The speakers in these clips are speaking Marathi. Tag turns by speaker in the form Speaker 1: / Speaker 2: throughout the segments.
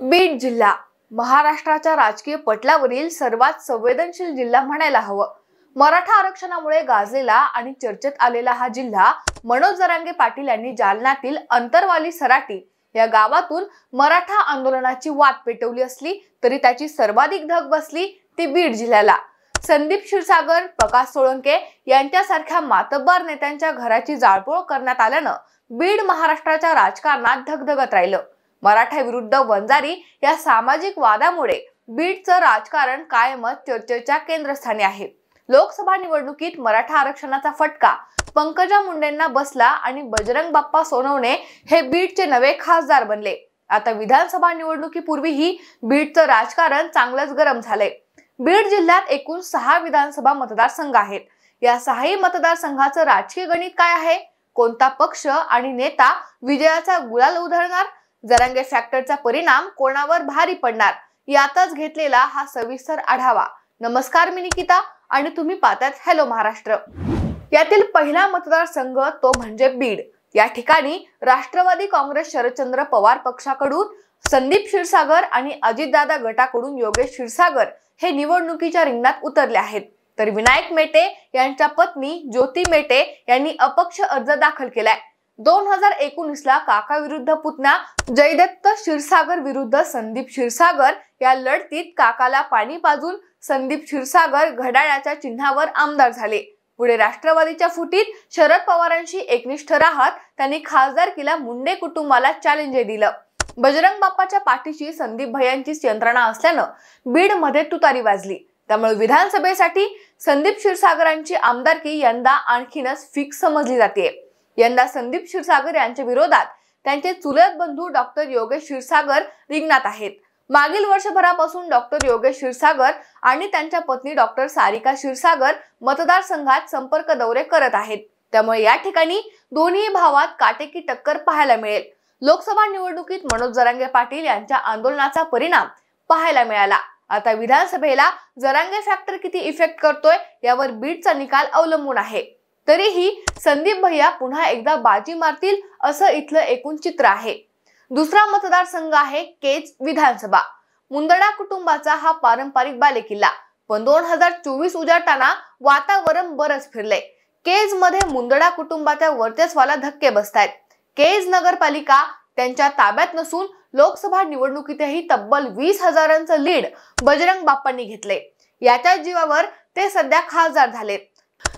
Speaker 1: बीड जिल्हा महाराष्ट्राच्या राजकीय पटलावरील सर्वात संवेदनशील जिल्हा म्हणायला हवं। मराठा आरक्षणामुळे गाजलेला आणि चर्चेत आलेला हा जिल्हा मनोज जरांगे पाटील यांनी जालन्यातील अंतरवाली सराटी या गावातून मराठा आंदोलनाची वाट पेटवली असली तरी त्याची सर्वाधिक धग बसली ती बीड जिल्ह्याला। संदीप क्षीरसागर, प्रकाश सोळंके यांच्यासारख्या मातब्बर नेत्यांच्या घराची जाळपोळ करण्यात आल्यानं बीड महाराष्ट्राच्या राजकारणात धगधगत राहिलं। मराठा विरुद्ध वंजारी या सामाजिक वादामुळे बीडचं राजकारण कायमच चर्चेच्या केंद्रस्थानी आहे। लोकसभा निवडणुकीत मराठा आरक्षणाचा फटका पंकजा मुंडेंना बसला आणि बजरंग बाप्पा सोनवणे हे बीडचे नवे खासदार बनले। आता विधानसभा निवडणुकीपूर्वीही बीडचं राजकारण चांगलंच गरम झालंय। बीड जिल्ह्यात एकूण 6 विधानसभा मतदारसंघ आहेत। या 6ही मतदारसंघाचं राजकीय गणित काय आहे? कोणता पक्ष आणि नेता विजयाचा गुलाल उधळणार? जरांगे फॅक्टरचा परिणाम कोणावर भारी पडणार? यातच घेतलेला हा सविस्तर आढावा। नमस्कार, मी निकिता आणि तुम्ही पाहतात हॅलो महाराष्ट्र। यातील पहिला मतदारसंघ तो म्हणजे बीड। या ठिकाणी राष्ट्रवादी काँग्रेस शरदचंद्र पवार पक्षाकडून संदीप क्षीरसागर आणि अजितदादा गटाकडून योगेश क्षीरसागर हे निवडणुकीच्या रिंगणात उतरले आहेत। तर विनायक मेटे यांच्या पत्नी ज्योती मेटे यांनी अपक्ष अर्ज दाखल केलाय। 2019 ला काका विरुद्ध पुतण्या जयदत्त क्षीरसागर विरुद्ध संदीप क्षीरसागर या लढतीत काकाला पाणी पाजून संदीप क्षीरसागर घड्याळाच्या चिन्हावर आमदार झाले। पुढे राष्ट्रवादीच्या फुटीत शरद पवारांशी एकनिष्ठ राहत त्यांनी खासदारकीला मुंडे कुटुंबाला चॅलेंज दिलं। बजरंग बाप्पाच्या पाठीशी संदीप भैयांचीच यंत्रणा असल्यानं बीड मध्ये तुतारी वाजली। त्यामुळे विधानसभेसाठी संदीप क्षीरसागरांची आमदारकी यंदा आणखीनच फिक्स समजली जाते। यंदा संदीप क्षीरसागर यांच्या विरोधात त्यांचे चुलत बंधू डॉक्टर योगेश क्षीरसागर रिंगणात आहेत। मागील वर्षभरापासून डॉक्टर योगेश क्षीरसागर आणि त्यांच्या पत्नी डॉक्टर सारिका क्षीरसागर मतदारसंघात संपर्क दौरे करत आहेत। त्यामुळे या ठिकाणी दोन्ही भावात काटेकी टक्कर पाहायला मिळेल। लोकसभा निवडणुकीत मनोज जरांगे पाटील यांच्या आंदोलनाचा परिणाम पाहायला मिळाला। आता विधानसभेला जरांगे फॅक्टर किती इफेक्ट करतोय यावर बीडचा निकाल अवलंबून आहे। तरीही संदीप भैया पुन्हा एकदा बाजी मारतील असं इथलं एकूण चित्र आहे। दुसरा मतदारसंघ आहे केज विधानसभा। मुंदडा कुटुंबाचा हा पारंपरिक बालेकिल्ला, पण 2024 उजाडताना वातावरण बरंच फिरलंय। केज मध्ये मुंदडा कुटुंबाच्या वर्चस्वाला धक्के बसतायत। केज नगरपालिका त्यांच्या ताब्यात नसून लोकसभा निवडणुकीतही तब्बल 20,000चं लीड बजरंग बाप्पांनी घेतले। याच्या जीवावर ते सध्या खासदार झालेत।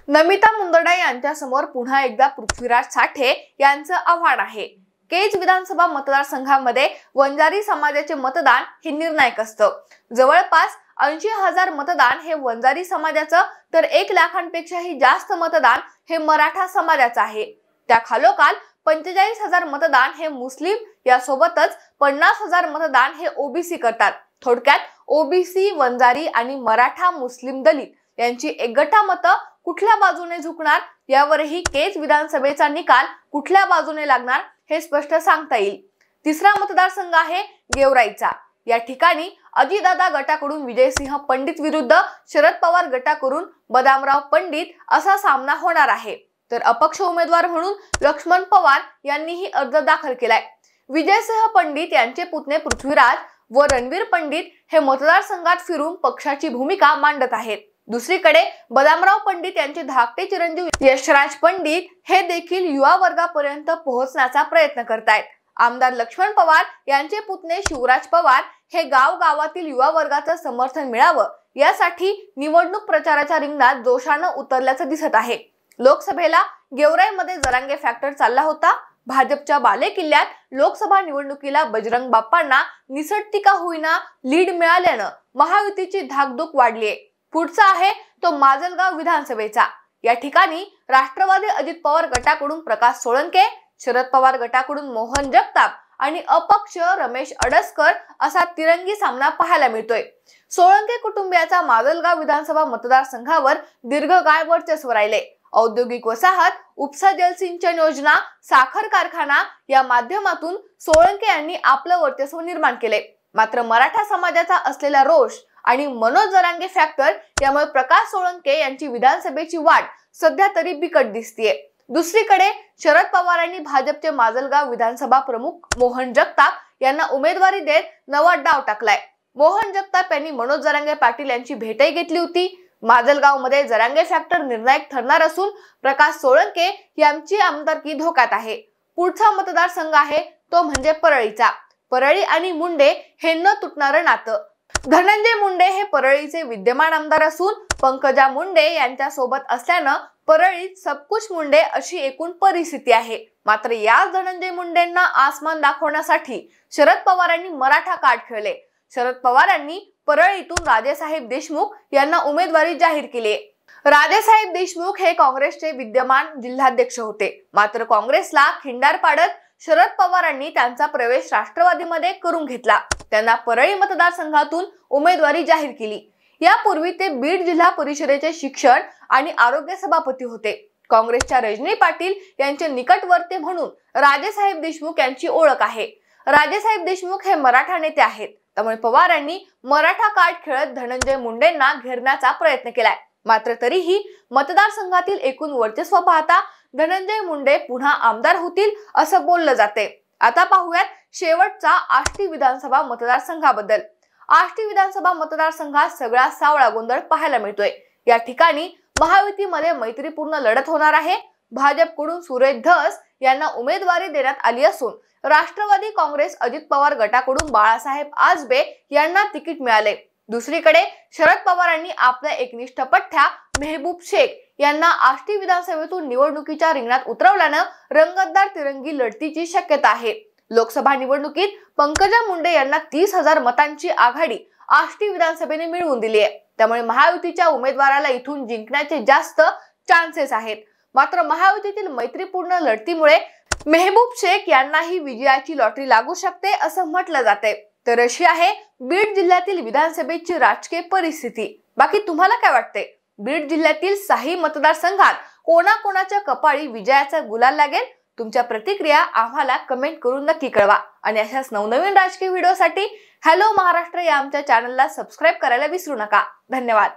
Speaker 1: नमिता मुंदडा यांच्या समोर पुन्हा एकदा पृथ्वीराज साठे यांचं आव्हान आहे। केज विधानसभा मतदारसंघामध्ये वंजारी समाजाचे मतदान हे निर्णायक असतं। जवळपास 80,000 मतदान हे वंजारी समाजाचं, तर 1 लाखांपेक्षाही जास्त मतदान हे मराठा समाजाचं आहे। त्या खालोखाल 45,000 मतदान हे मुस्लिम, यासोबतच 50,000 मतदान हे ओबीसी करतात। थोडक्यात ओबीसी, वंजारी आणि मराठा, मुस्लिम, दलित यांची एकगठ्ठा मतं कुठल्या बाजूने झुकणार यावरही केज विधानसभेचा निकाल कुठल्या बाजूने लागणार हे स्पष्ट सांगता येईल। तिसरा मतदारसंघ आहे गेवराईचा। या ठिकाणी अजितदादा गटाकडून विजयसिंह पंडित विरुद्ध शरद पवार गटाकडून बदामराव पंडित असा सामना होणार आहे। तर अपक्ष उमेदवार म्हणून लक्ष्मण पवार यांनीही अर्ज दाखल केलाय। विजयसिंह पंडित यांचे पुतणे पृथ्वीराज व रणवीर पंडित हे मतदारसंघात फिरून पक्षाची भूमिका मांडत आहेत। दुसरीकडे बदामराव पंडित यांचे धाकटे चिरंजीव यशराज पंडित हे देखील युवा वर्गापर्यंत पोहोचण्याचा प्रयत्न करतायत। आमदार लक्ष्मण पवार यांचे पुतणे शिवराज पवार हे गावातील युवा वर्गाचं समर्थन मिळावं यासाठी निवडणूक प्रचाराच्या रिंगणात जोशानं उतरल्याचं दिसत आहे। लोकसभेला गेवराईमध्ये जरांगे फॅक्टर चालला होता। भाजपच्या बालेकिल्ल्यात लोकसभा निवडणुकीला बजरंग बाप्पांना निसटती का होईना लीड मिळाल्यानं महायुतीची धाकधूक वाढलीये। पुढचा आहे तो माजलगाव विधानसभेचा। या ठिकाणी राष्ट्रवादी अजित पवार गटाकडून प्रकाश सोळंके, शरद पवार गटाकडून मोहन जगताप आणि अपक्ष रमेश अडसकर असा तिरंगी सामना पाहायला मिळतोय। सोळंके कुटुंबियाचा माजलगाव विधानसभा मतदारसंघावर दीर्घकाळ वर्चस्व राहिले। औद्योगिक वसाहत, उपसा जलसिंचन योजना, साखर कारखाना या माध्यमातून सोळंके यांनी आपलं वर्चस्व निर्माण केले। मात्र मराठा समाजाचा असलेला रोष आणि मनोज जरांगे फॅक्टर यामुळे प्रकाश सोळंके यांची विधानसभेची वाट सध्या तरी बिकट दिसतीये। दुसरीकडे शरद पवारांनी भाजपचे माजलगाव विधानसभा प्रमुख मोहन जगताप यांना उमेदवारी देत नवा डाव टाकलाय। मोहन जगताप यांनी मनोज जरांगे पाटील यांची भेटही घेतली होती। माजलगाव मध्ये जरांगे फॅक्टर निर्णायक ठरणार असून प्रकाश सोळंके यांची आमदारकी धोक्यात आहे। पुढचा मतदारसंघ आहे तो म्हणजे परळीचा। परळी आणि मुंडे हे न तुटणारं नातं। धनंजय मुंडे हे परळीचे विद्यमान आमदार असून पंकजा मुंडे यांच्या सोबत असल्यानं परळीत सबकुछ मुंडे अशी एकूण परिस्थिती आहे। मात्र याच धनंजय मुंडेंना आसमान दाखवण्यासाठी शरद पवारांनी मराठा कार्ड खेळले। शरद पवारांनी परळीतून राजेसाहेब देशमुख यांना उमेदवारी जाहीर केली। राजेसाहेब देशमुख हे काँग्रेसचे विद्यमान जिल्हाध्यक्ष होते। मात्र काँग्रेसला खिंडार पाडत शरद पवारांनी त्यांचा प्रवेश राष्ट्रवादीमध्ये करून घेतला। त्यांना परळी मतदारसंघातून उमेदवारी जाहीर केली। यापूर्वी ते बीड जिल्हा परिषदेचे शिक्षण आणि आरोग्य सभापती होते। काँग्रेसच्या रजनी पाटील यांचे निकटवर्ती म्हणून राजेसाहेब देशमुख यांची ओळख आहे। राजेसाहेब देशमुख हे मराठा नेते आहेत, त्यामुळे पवारांनी मराठा कार्ड खेळत धनंजय मुंडेंना घेरण्याचा प्रयत्न केलाय। मात्र तरीही मतदारसंघातील एकूण वर्चस्व पाहता धनंजय मुंडे पुन्हा आमदार होतील असं बोललं जाते। आता पाहूयात शेवटचा आष्टी विधानसभा मतदारसंघाबद्दल। आष्टी विधानसभा मतदारसंघात सगळा सावळा गोंधळ पाहायला मिळतोय। या ठिकाणी महायुतीमध्ये मैत्रीपूर्ण लढत होणार आहे। भाजपकडून सुरेश धस यांना उमेदवारी देण्यात आली असून राष्ट्रवादी काँग्रेस अजित पवार गटाकडून बाळासाहेब आजबे यांना तिकीट मिळाले। दुसरीकडे शरद पवारांनी आपल्या एकनिष्ठ पठ्ठ्या मेहबूब शेख यांना आष्टी विधानसभेतून निवडणुकीच्या रिंगणात उतरवल्यानं रंगतदार तिरंगी लढतीची शक्यता आहे। लोकसभा निवडणुकीत पंकजा मुंडे यांना 30,000 मतांची आघाडी आष्टी विधानसभेने मिळवून दिली आहे। त्यामुळे महायुतीच्या उमेदवाराला इथून जिंकण्याचे जास्त चान्सेस आहेत। मात्र महायुतीतील मैत्रीपूर्ण लढतीमुळे मेहबूब शेख यांनाही विजयाची लॉटरी लागू शकते असं म्हटलं जाते। तर अशी आहे बीड जिल्ह्यातील विधानसभेची राजकीय परिस्थिती। बाकी तुम्हाला काय वाटते? बीड जिल्ह्यातील 6 मतदारसंघात कोणाकोणाच्या कपाळी विजयाचा गुलाल लागेल? तुमच्या प्रतिक्रिया आम्हाला कमेंट करून नक्की कळवा। आणि अशाच नवनवीन राजकीय व्हिडिओसाठी हॅलो महाराष्ट्र या आमच्या चॅनलला सबस्क्राईब करायला विसरू नका। धन्यवाद।